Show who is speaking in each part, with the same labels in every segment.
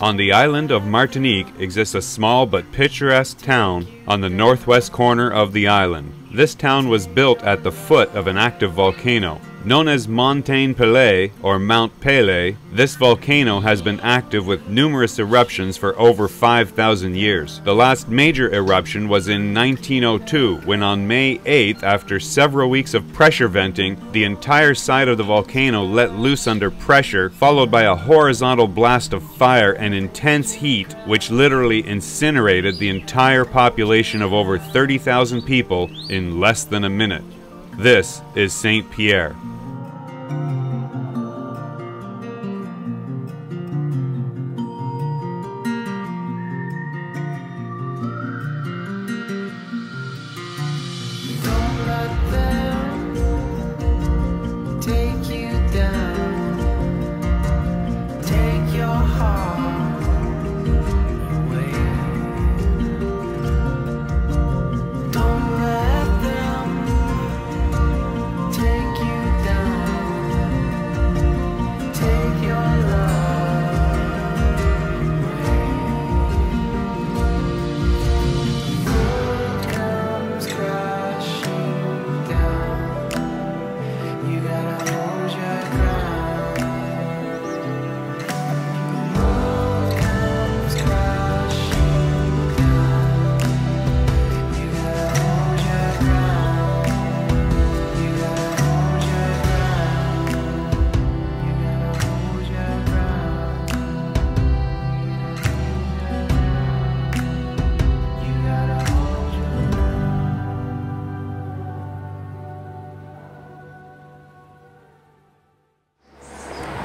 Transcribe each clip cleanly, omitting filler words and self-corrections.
Speaker 1: On the island of Martinique exists a small but picturesque town on the northwest corner of the island. This town was built at the foot of an active volcano. Known as Montagne Pelée or Mount Pelée, this volcano has been active with numerous eruptions for over 5,000 years. The last major eruption was in 1902, when on May 8th, after several weeks of pressure venting, the entire side of the volcano let loose under pressure, followed by a horizontal blast of fire and intense heat, which literally incinerated the entire population of over 30,000 people in less than a minute. This is St. Pierre.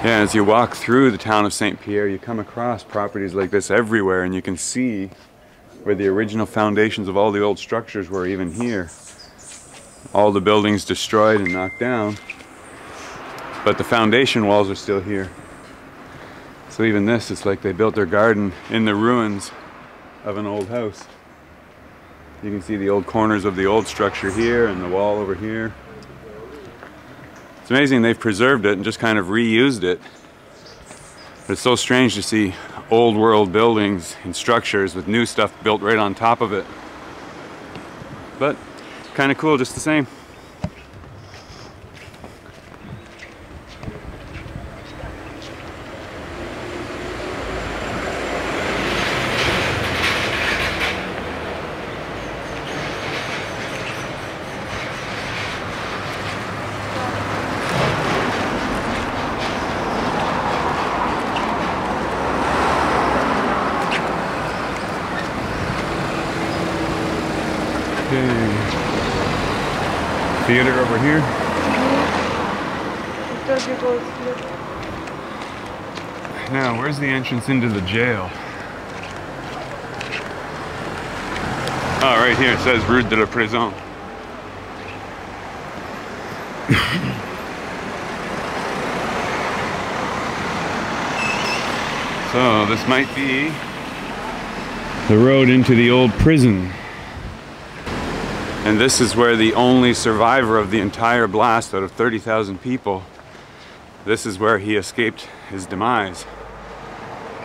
Speaker 1: Yeah, as you walk through the town of St. Pierre, you come across properties like this everywhere, and you can see where the original foundations of all the old structures were even here. All the buildings destroyed and knocked down, but the foundation walls are still here. So even this, it's like they built their garden in the ruins of an old house. You can see the old corners of the old structure here and the wall over here. It's amazing they've preserved it and just kind of reused it. But it's so strange to see old world buildings and structures with new stuff built right on top of it. But kind of cool just the same. Theater over here. Now, where's the entrance into the jail? Oh, right here it says Rue de la Prison. So, this might be the road into the old prison. And this is where the only survivor of the entire blast out of 30,000 people, this is where he escaped his demise.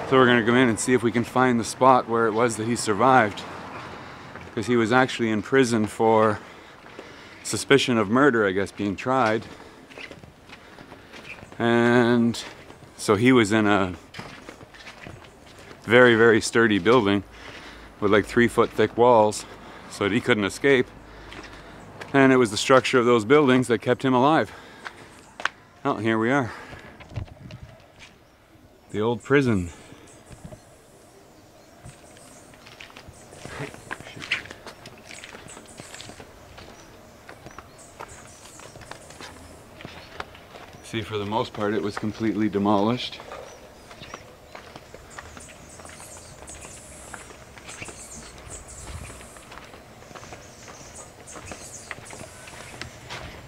Speaker 1: So we're gonna go in and see if we can find the spot where it was that he survived. Because he was actually in prison for suspicion of murder, I guess, being tried. And so he was in a very, very sturdy building with like 3-foot thick walls so that he couldn't escape. And it was the structure of those buildings that kept him alive. Well, here we are. The old prison. See, for the most part, it was completely demolished.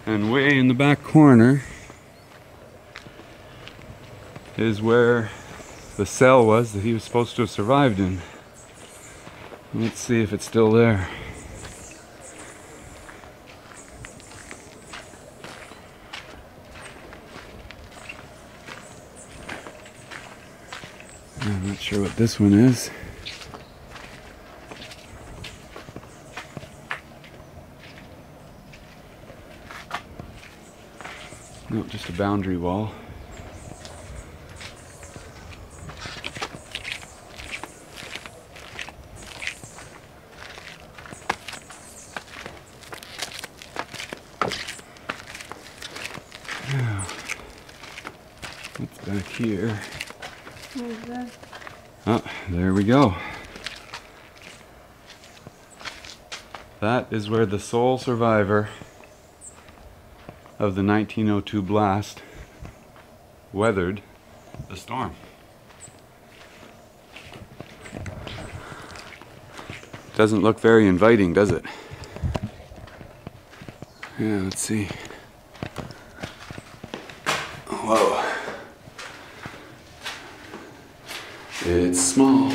Speaker 1: And way in the back corner is where the cell was that he was supposed to have survived in. Let's see if it's still there. I'm not sure what this one is. No, just a boundary wall. Now, what's back here?
Speaker 2: What is that?
Speaker 1: Oh, there we go. That is where the sole survivor of the 1902 blast weathered the storm. Doesn't look very inviting, does it? Yeah, let's see. Whoa. It's small.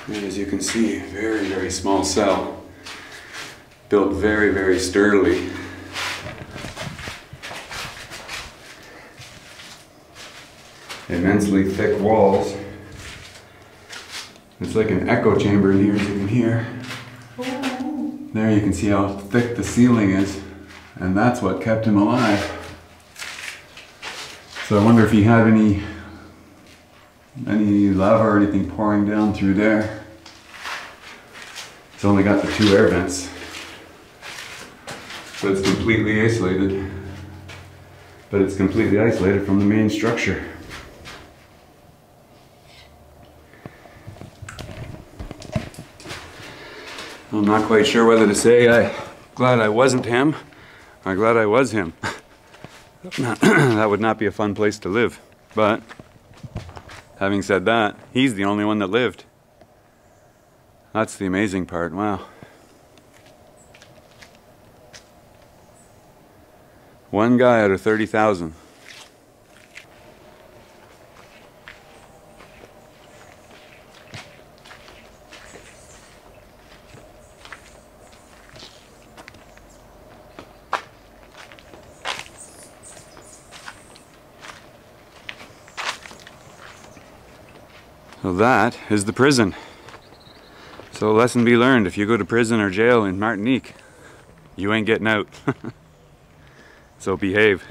Speaker 1: And as you can see, very, very small cell. Built very, very sturdily. Immensely thick walls. It's like an echo chamber in here, as you can hear. There you can see how thick the ceiling is, and that's what kept him alive. So I wonder if he had any lava or anything pouring down through there. It's only got the 2 air vents. So it's completely isolated. But it's completely isolated from the main structure. I'm not quite sure whether to say I'm glad I wasn't him, or I'm glad I was him. That would not be a fun place to live. But, having said that, he's the only one that lived. That's the amazing part, wow. One guy out of 30,000. So that is the prison. So lesson be learned, if you go to prison or jail in Martinique, you ain't getting out. So behave.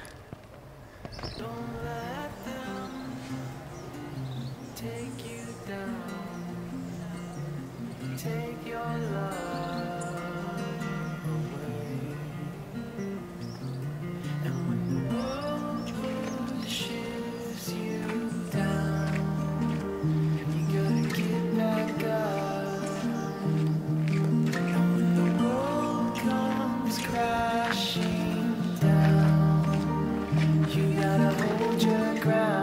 Speaker 3: Crashing down, you gotta hold your ground.